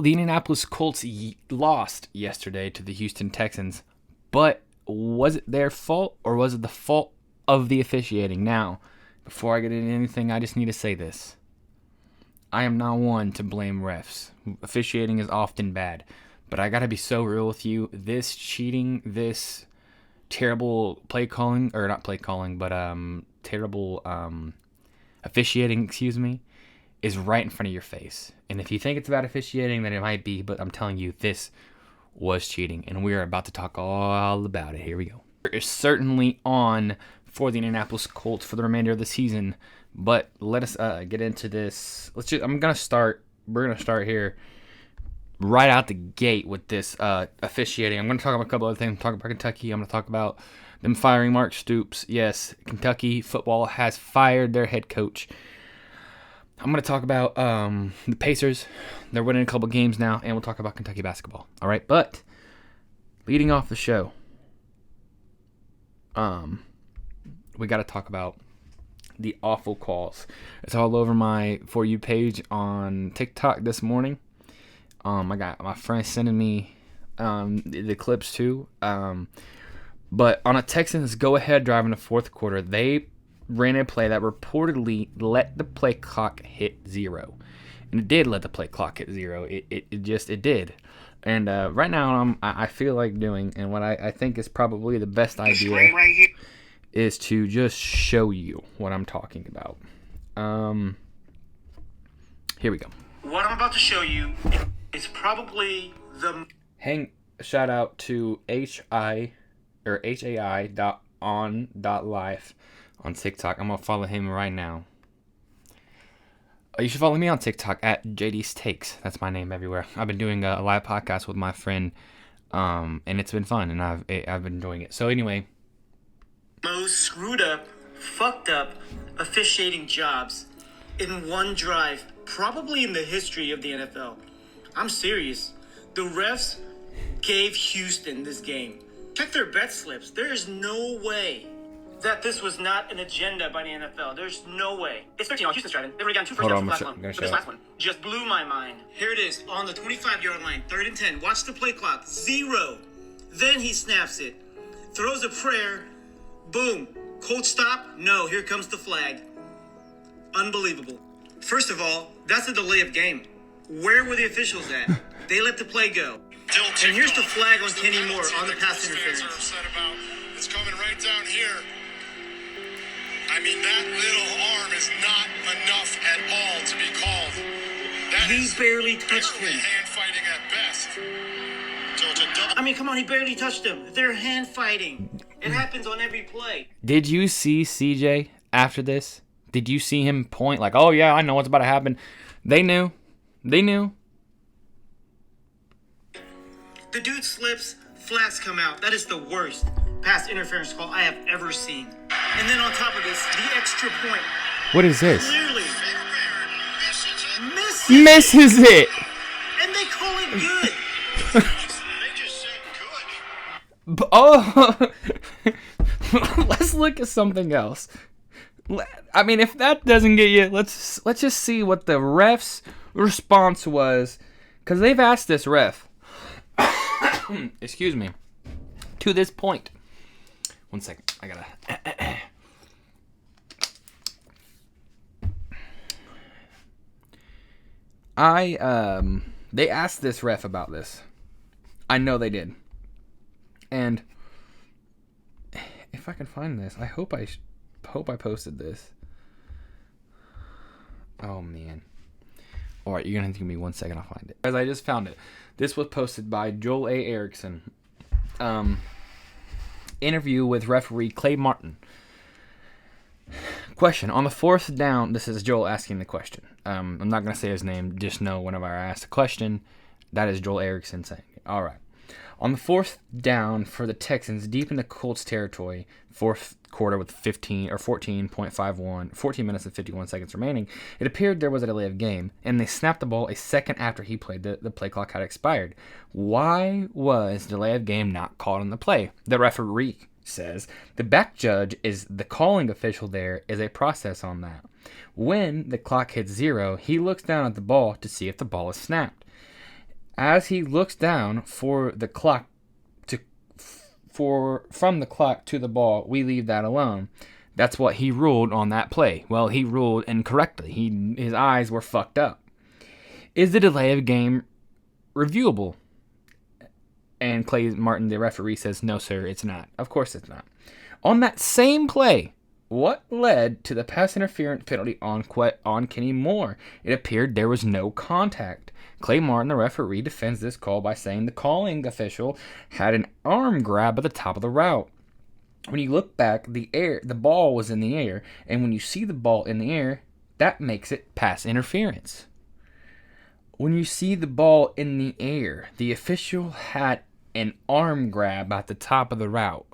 The Indianapolis Colts lost yesterday to the Houston Texans, but was it their fault or was it the fault of the officiating? Now, before I get into anything, I just need to say this. I am not one to blame refs. Officiating is often bad, but I gotta be so real with you. This cheating, this terrible play calling, or not play calling, but terrible officiating, is right in front of your face. And if you think it's about officiating, then it might be, but I'm telling you, this was cheating, and we are about to talk all about it. Here we go. It's certainly on for the Indianapolis Colts for the remainder of the season, but let us get into this. We're gonna start here right out the gate with this officiating. I'm gonna talk about a couple other things. I'm talking about Kentucky. I'm gonna talk about them firing Mark Stoops. Yes, Kentucky football has fired their head coach. I'm going to talk about the Pacers. They're winning a couple games now, and we'll talk about Kentucky basketball. All right, but leading off the show, we got to talk about the awful calls. It's all over my For You page on TikTok this morning. I got my friends sending me the clips too. But on a Texans go-ahead drive in the fourth quarter, they ran a play that reportedly let the play clock hit 0. And it did let the play clock hit 0. It did. And right now I feel like doing, and what I think is probably the best idea is to just show you what I'm talking about. Here we go. What I'm about to show you is probably the... Shout out to HAI.on.life on TikTok. I'm going to follow him right now. You should follow me on TikTok at JD's Takes. That's my name everywhere. I've been doing a live podcast with my friend, and it's been fun, and I've been enjoying it. So anyway. Most screwed up, fucked up, officiating jobs in one drive, probably in the history of the NFL. I'm serious. The refs gave Houston this game. Check their bet slips. There is no way that this was not an agenda by the NFL. There's no way. It's 13 on Houston's driving. They've already gotten 2 first downs from last one. But this last one just blew my mind. Here it is on the 25-yard line, 3rd and 10. Watch the play clock. 0. Then he snaps it. Throws a prayer. Boom. Coach stop. No, here comes the flag. Unbelievable. First of all, that's a delay of game. Where were the officials at? They let the play go. And here's the flag on Kenny Moore on the pass interference. It's coming right down here. I mean, that little arm is not enough at all to be called. He barely touched him. Hand fighting at best. So it's a double. I mean, come on, he barely touched him. They're hand fighting. It happens on every play. Did you see CJ after this? Did you see him point like, oh yeah, I know what's about to happen? They knew. They knew. The dude slips, flags come out. That is the worst pass interference call I have ever seen. And then on top of this, the extra point. What is this? Clearly misses it. And they call it good. They just said good. Oh, let's look at something else. I mean, if that doesn't get you, let's just see what the ref's response was, because they've asked this ref. Excuse me. To this point. 1 second. I gotta. They asked this ref about this. I know they did. And if I can find this, I hope I posted this. Oh man. All right, you're gonna have to give me 1 second. I'll find it. Guys, I just found it. This was posted by Joel A. Erickson. Interview with referee Clay Martin. Question. On the 4th down, this is Joel asking the question. I'm not going to say his name. Just know whenever I ask a question, that is Joel Erickson saying it. All right. On the 4th down for the Texans, deep in the Colts territory, 4th quarter with 14 minutes and 51 seconds remaining, it appeared there was a delay of game, and they snapped the ball a second after he played. The play clock had expired. Why was delay of game not called on the play? The referee says the back judge is the calling official. There is a process on that. When the clock hits 0, he looks down at the ball to see if the ball is snapped. As he looks down for the clock from the clock to the ball, we leave that alone. That's what he ruled on that play. Well, he ruled incorrectly. His eyes were fucked up. Is the delay of game reviewable? And Clay Martin, the referee, says, no, sir, it's not. Of course it's not. On that same play, what led to the pass interference penalty on Kenny Moore? It appeared there was no contact. Clay Martin, the referee, defends this call by saying the calling official had an arm grab at the top of the route. When you look back, the ball was in the air, and when you see the ball in the air, that makes it pass interference. When you see the ball in the air, the official had an arm grab at the top of the route.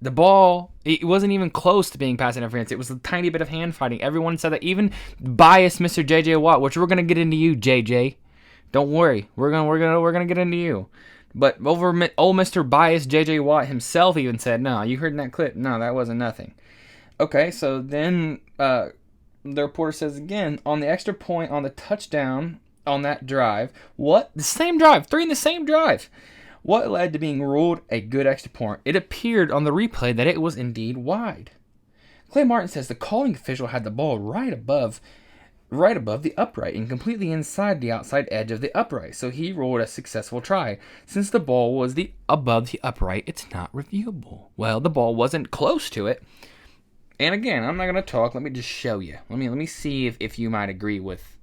The ball, it wasn't even close to being pass interference. It was a tiny bit of hand fighting. Everyone said that. Even biased Mr. JJ Watt, which we're gonna get into you, JJ. Don't worry, we're gonna get into you. But old Mr. Biased JJ Watt himself even said, "No, you heard in that clip? No, that wasn't nothing." Okay, so then the reporter says again, on the extra point on the touchdown on that drive, what? The same drive, 3 in the same drive. What led to being ruled a good extra point? It appeared on the replay that it was indeed wide. Clay Martin says the calling official had the ball right above the upright and completely inside the outside edge of the upright, so he ruled a successful try. Since the ball was above the upright, it's not reviewable. Well, the ball wasn't close to it. And again, I'm not going to talk. Let me just show you. Let me see if you might agree with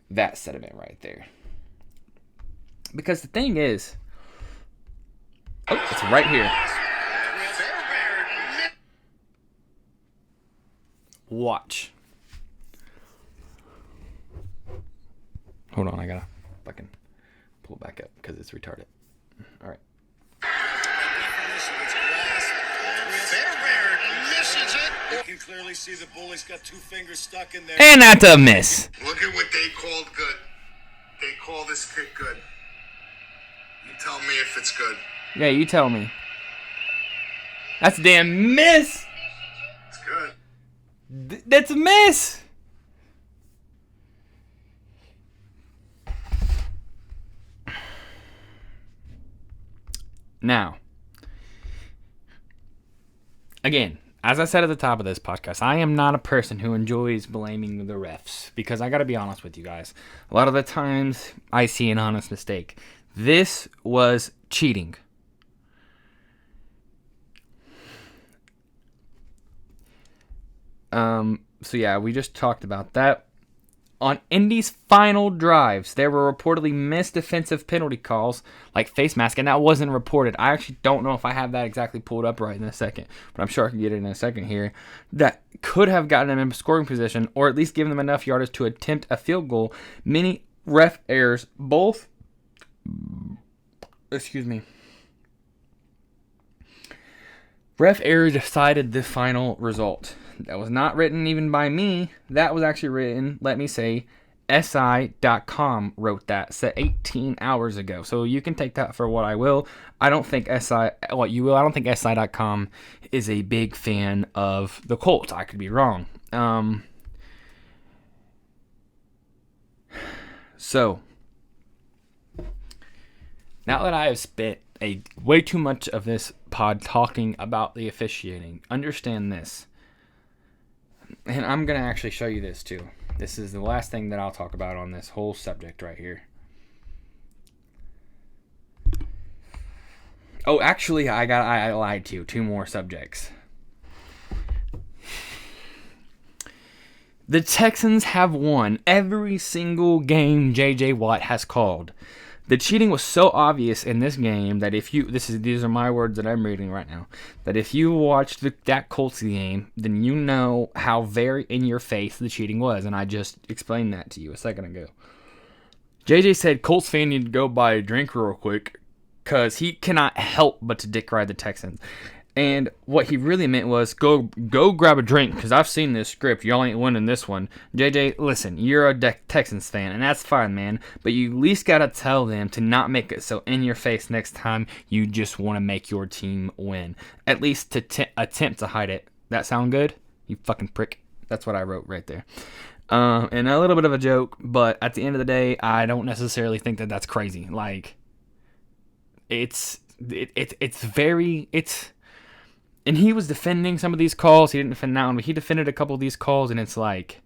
that sentiment right there. Because the thing is, it's right here. Watch. Hold on, I gotta fucking pull it back up because it's retarded. All right. You can clearly see the bully's got 2 fingers stuck in there. And that's a miss. Look at what they called good. They call this kick good. You tell me if it's good. Yeah, you tell me. That's a damn miss. It's good. That's a miss. Now, again, as I said at the top of this podcast, I am not a person who enjoys blaming the refs because I got to be honest with you guys. A lot of the times I see an honest mistake. This was cheating. So yeah, we just talked about that. On Indy's final drives, there were reportedly missed defensive penalty calls, like face mask, and that wasn't reported. I actually don't know if I have that exactly pulled up right in a second, but I'm sure I can get it in a second here. That could have gotten them in scoring position, or at least given them enough yardage to attempt a field goal. Many ref errors, Ref errors decided the final result. That was not written even by me. That was actually written, let me say, SI.com wrote that, said 18 hours ago. So you can take that for what I will. I don't think SI.com is a big fan of the Colts. I could be wrong. So, now that I have spent way too much of this pod talking about the officiating, understand this. And I'm going to actually show you this too. This is the last thing that I'll talk about on this whole subject right here. Oh, actually, I lied to you. 2 more subjects. The Texans have won every single game J.J. Watt has called. The cheating was so obvious in this game that these are my words that I'm reading right now, that if you watched that Colts game, then you know how very in your face the cheating was, and I just explained that to you a second ago. JJ said Colts fan need to go buy a drink real quick because he cannot help but to dick ride the Texans. And what he really meant was go grab a drink because I've seen this script. Y'all ain't winning this one. JJ, listen, you're a Texans fan, and that's fine, man. But you at least got to tell them to not make it so in your face next time you just want to make your team win. At least to attempt to hide it. That sound good? You fucking prick. That's what I wrote right there. And a little bit of a joke, but at the end of the day, I don't necessarily think that that's crazy. Like, and he was defending some of these calls. He didn't defend that one, but he defended a couple of these calls, and it's like,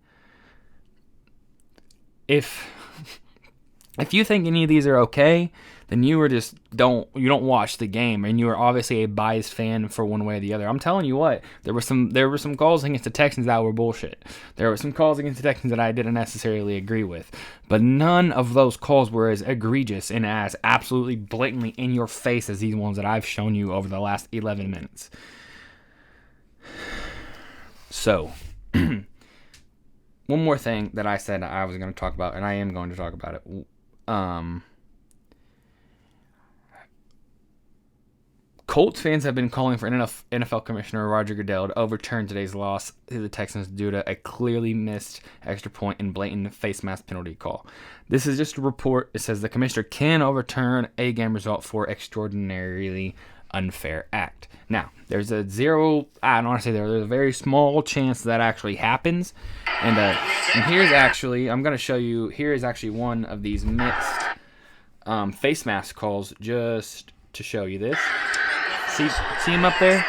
if you think any of these are okay, then you don't watch the game, and you are obviously a biased fan for one way or the other. I'm telling you what, there were some calls against the Texans that were bullshit. There were some calls against the Texans that I didn't necessarily agree with, but none of those calls were as egregious and as absolutely blatantly in your face as these ones that I've shown you over the last 11 minutes. So, one more thing that I said I was going to talk about, and I am going to talk about it. Colts fans have been calling for NFL Commissioner Roger Goodell to overturn today's loss to the Texans due to a clearly missed extra point and blatant face mask penalty call. This is just a report. It says the commissioner can overturn a game result for extraordinarily unfair act. Now, there's a very small chance that actually happens. And here's actually, I'm going to show you, here is actually one of these mixed face mask calls just to show you this. See him up there?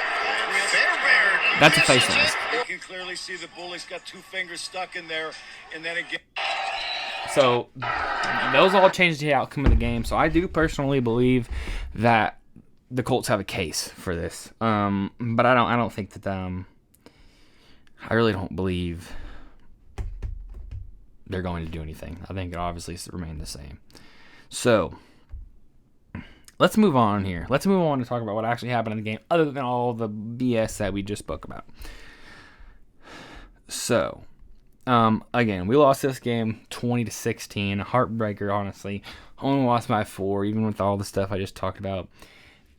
That's a face mask. You can clearly see the bully's got two fingers stuck in there, and then again. So those all changed the outcome of the game. So I do personally believe that the Colts have a case for this. But I don't think that I really don't believe they're going to do anything. I think it obviously remain the same. So let's move on here. Let's move on to talk about what actually happened in the game, other than all the BS that we just spoke about. So, again, we lost this game 20-16. A heartbreaker, honestly. Only lost by 4, even with all the stuff I just talked about.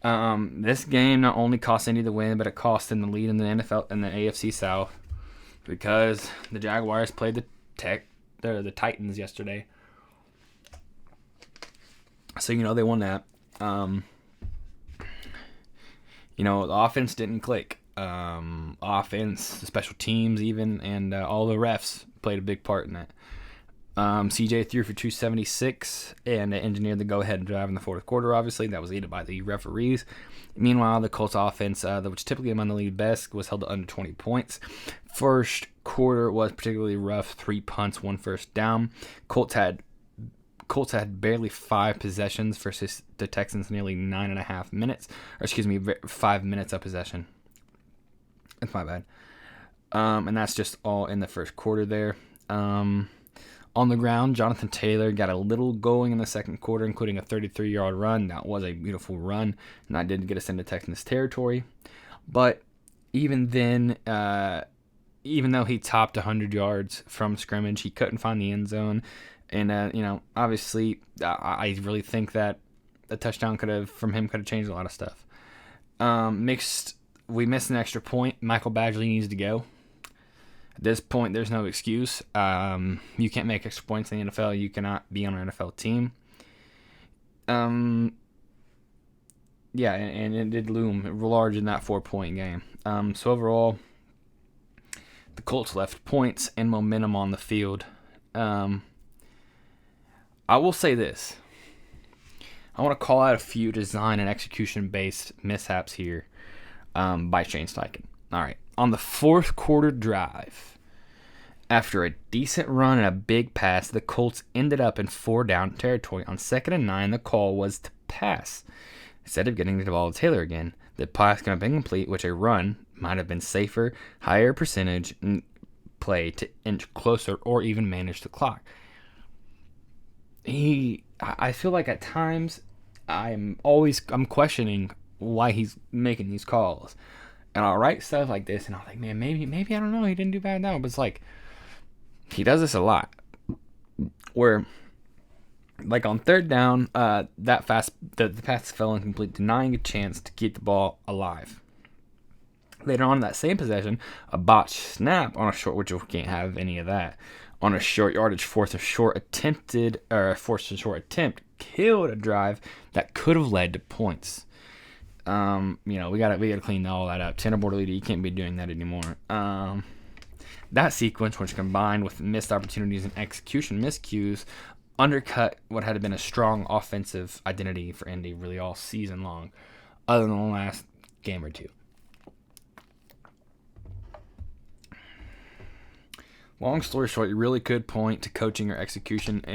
This game not only cost Indy the win, but it cost them the lead in the NFL and the AFC South, because the Jaguars played the Titans yesterday. So, they won that. The offense didn't click. Offense, the special teams even, and all the refs played a big part in that. CJ threw for 276 and engineered the go-ahead drive in the fourth quarter, obviously. That was aided by the referees. Meanwhile, the Colts offense, which typically among the league best, was held to under 20 points. First quarter was particularly rough. 3 punts, 1 first down. Colts had barely 5 possessions versus the Texans nearly 9.5 minutes. 5 minutes of possession. That's my bad. And that's just all in the first quarter there. On the ground, Jonathan Taylor got a little going in the second quarter, including a 33-yard run. That was a beautiful run, and that did get us into Texans territory. But even then, even though he topped 100 yards from scrimmage, he couldn't find the end zone. And, obviously, I really think that a touchdown could have changed a lot of stuff. We missed an extra point. Michael Badgley needs to go. At this point, there's no excuse. You can't make extra points in the NFL. You cannot be on an NFL team. And it did loom large in that 4-point game. So overall, the Colts left points and momentum on the field. I will say this. I want to call out a few design and execution-based mishaps here by Shane Steichen. All right. On the fourth quarter drive, after a decent run and a big pass, the Colts ended up in 4-down territory. On 2nd and 9, the call was to pass. Instead of getting the ball to Taylor again, the pass could have been complete, which a run might have been safer, higher percentage play to inch closer or even manage the clock. I feel like at times I'm questioning why he's making these calls. And I'll write stuff like this, and I'll think, man, maybe I don't know, he didn't do bad now. But it's like, he does this a lot. Where, like on 3rd down, the pass fell incomplete, denying a chance to keep the ball alive. Later on in that same possession, a botched snap on a short, which we can't have any of that, on a short yardage, fourth and short attempt, killed a drive that could have led to points. We gotta clean all that up. Tanner Bortolini, you can't be doing that anymore. That sequence, which combined with missed opportunities and execution miscues, undercut what had been a strong offensive identity for Indy really all season long, other than the last game or two. Long story short, you really could point to coaching or execution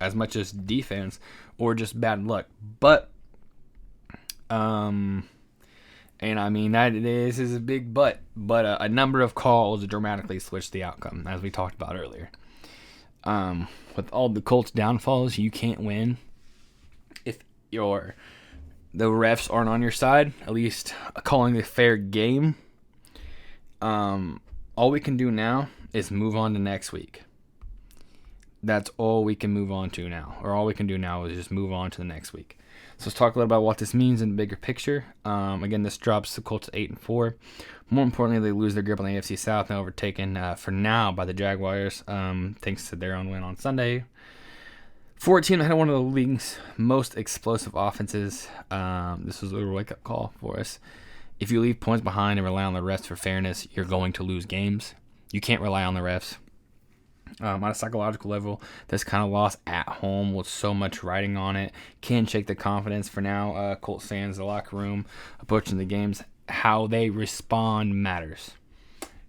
as much as defense or just bad luck. But, and I mean, that is a big but. But a number of calls dramatically switched the outcome, as we talked about earlier. With all the Colts downfalls, you can't win if the refs aren't on your side, at least calling a fair game. All we can do now is move on to next week. That's all we can move on to now. Or all we can do now is just move on to the next week. So let's talk a little about what this means in the bigger picture. Again, this drops the Colts to 8-4. More importantly, they lose their grip on the AFC South and overtaken for now by the Jaguars, thanks to their own win on Sunday. 14 had one of the league's most explosive offenses. This was a wake-up call for us. If you leave points behind and rely on the refs for fairness, you're going to lose games. You can't rely on the refs. On a psychological level, this kind of loss at home with so much riding on it can shake the confidence for now. Colts fans, the locker room, approaching the games, how they respond matters.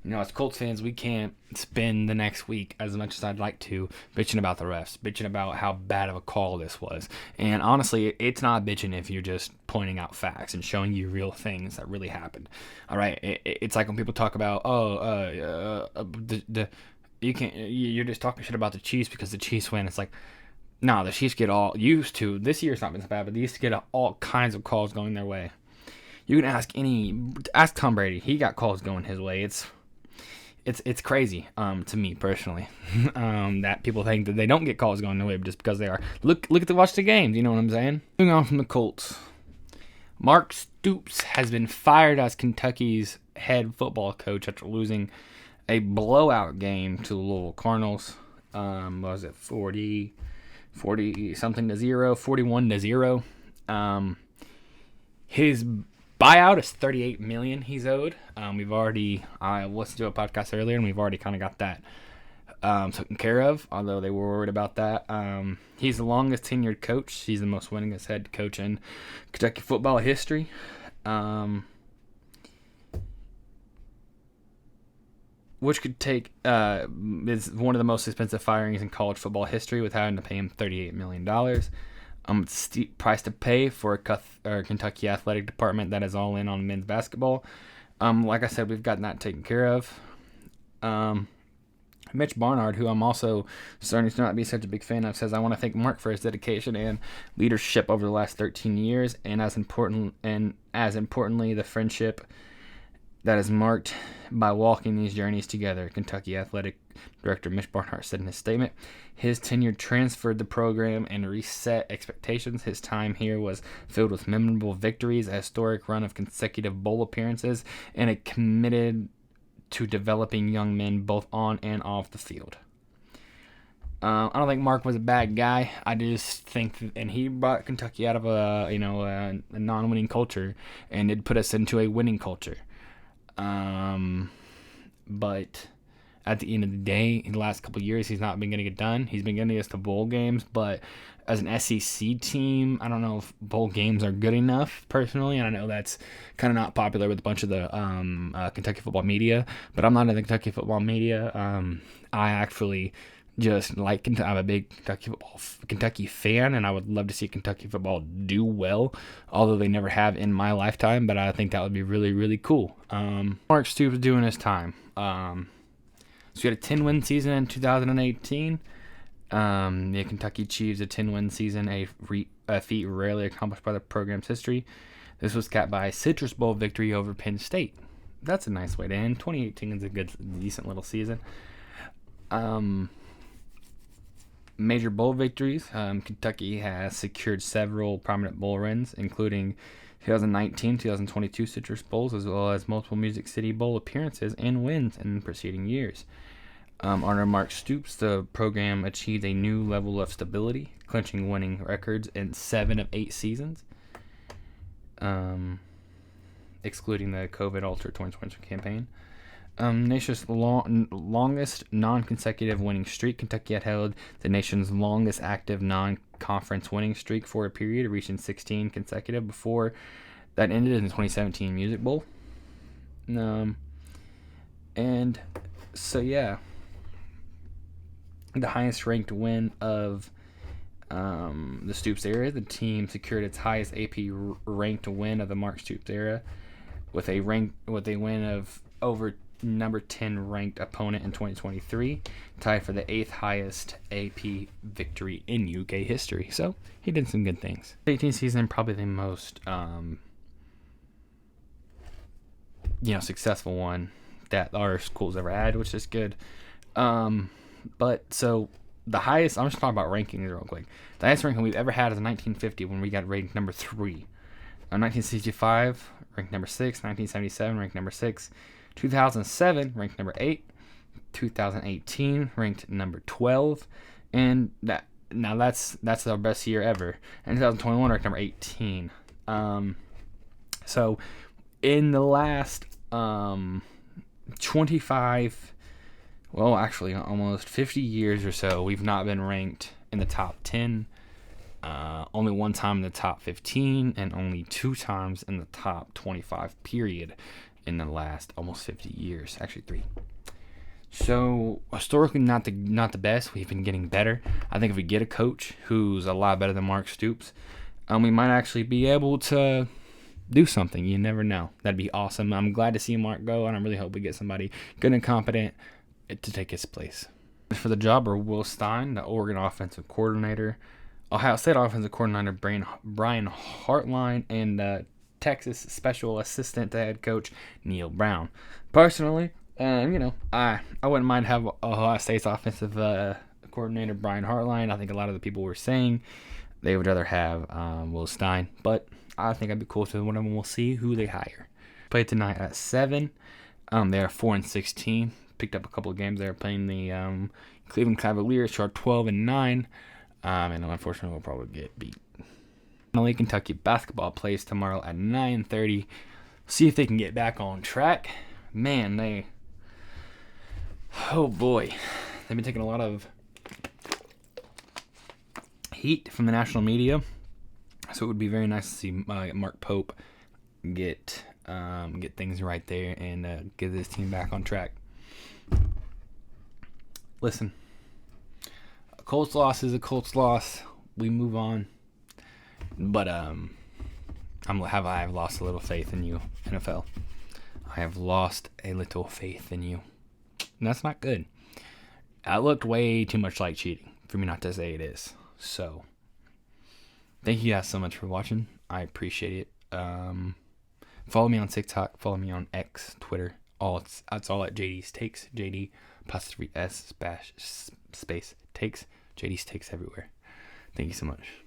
As Colts fans, we can't spend the next week, as much as I'd like to, bitching about the refs, bitching about how bad of a call this was. And honestly, it's not bitching if you're just pointing out facts and showing you real things that really happened. All right, it's like when people talk about, you're just talking shit about the Chiefs because the Chiefs win. It's like, no, the Chiefs get all used to. This year's not been so bad, but they used to get all kinds of calls going their way. You can ask Tom Brady. He got calls going his way. It's crazy to me personally that people think that they don't get calls going their way just because they are. Look at watch the games. You know what I'm saying? Moving on from the Colts, Mark Stoops has been fired as Kentucky's head football coach after losing a blowout game to the Louisville Cardinals. Was it 40 something to 0, 41-0. His buyout is $38 million he's owed. I listened to a podcast earlier, and we've already kind of got that taken care of, although they were worried about that. He's the longest tenured coach. He's the most winningest head coach in Kentucky football history. Which could take is one of the most expensive firings in college football history, with having to pay him $38 million. It's a steep price to pay for a Kentucky athletic department that is all in on men's basketball. Like I said, we've gotten that taken care of. Mitch Barnard, who I'm also starting to not be such a big fan of, says, "I want to thank Mark for his dedication and leadership over the last 13 years, and as importantly, the friendship that is marked by walking these journeys together," Kentucky Athletic Director Mitch Barnhart said in his statement. His tenure transferred the program and reset expectations. His time here was filled with memorable victories, a historic run of consecutive bowl appearances, and a committed to developing young men both on and off the field. I don't think Mark was a bad guy. I just think, and he brought Kentucky out of a non-winning culture and it put us into a winning culture. But at the end of the day, in the last couple of years, he's not been getting it done. He's been getting us to bowl games, but as an SEC team, I don't know if bowl games are good enough, personally. And I know that's kind of not popular with a bunch of the Kentucky football media, but I'm not in the Kentucky football media. I actually just like I'm a big Kentucky fan, and I would love to see Kentucky football do well, although they never have in my lifetime. But I think that would be really, really cool. Mark Stoops doing his time. So we had a 10-win season in 2018. The Kentucky Chiefs, a 10-win season, a feat rarely accomplished by the program's history. This was capped by a Citrus Bowl victory over Penn State. That's a nice way to end. 2018 is a decent little season. Major bowl victories. Kentucky has secured several prominent bowl wins, including 2019, 2022 Citrus Bowls, as well as multiple Music City Bowl appearances and wins in preceding years. Under Mark Stoops, the program achieved a new level of stability, clinching winning records in 7 of 8 seasons, excluding the COVID-altered 2020 campaign. Nation's longest non-consecutive winning streak. Kentucky had held the nation's longest active non-conference winning streak for a period, reaching 16 consecutive before that ended in the 2017 Music Bowl. And so, yeah, the highest ranked win of the Stoops era. The team secured its highest AP ranked win of the Mark Stoops era with a win of over number 10 ranked opponent in 2023, tied for the 8th highest AP victory in UK history. So he did some good things. 18th season, probably the most successful one that our school's ever had, which is good. But so the highest, I'm just talking about rankings real quick. The highest ranking we've ever had is 1950 when we got ranked number 3. 1965 ranked number 6. 1977 ranked number 6. 2007 ranked number 8. 2018 ranked number 12. And that's our best year ever. And 2021 ranked number 18. So in the last 25, well, actually almost 50 years or so, we've not been ranked in the top 10. Only one time in the top 15, and only 2 times in the top 25 period in the last almost 50 years. Actually 3. So historically not the best. We've been getting better. I think if we get a coach who's a lot better than Mark Stoops, we might actually be able to do something. You never know. That'd be awesome. I'm glad to see Mark go, and I really hope we get somebody good and competent to take his place. For the job are Will Stein, the Oregon offensive coordinator, Ohio State offensive coordinator Brian Hartline, and Texas special assistant to head coach Neil Brown. Personally, I wouldn't mind have Ohio State's offensive coordinator Brian Hartline. I think a lot of the people were saying they would rather have Will Stein, but I think I'd be cool to one of them. We'll see who they hire. Play tonight at 7. They are 4-16. Picked up a couple of games there playing the Cleveland Cavaliers, which are 12-9. And unfortunately, we'll probably get beat. Finally, Kentucky basketball plays tomorrow at 9:30. See if they can get back on track. Man, oh boy, they've been taking a lot of heat from the national media. So it would be very nice to see Mark Pope get things right there and get this team back on track. Listen, a Colts loss is a Colts loss. We move on. But I have lost a little faith in you, NFL. I have lost a little faith in you. And that's not good. That looked way too much like cheating for me not to say it is. So, thank you guys so much for watching. I appreciate it. Follow me on TikTok. Follow me on X, Twitter. It's all at JD's Takes. JD _S space Takes. JD's Takes everywhere. Thank you so much.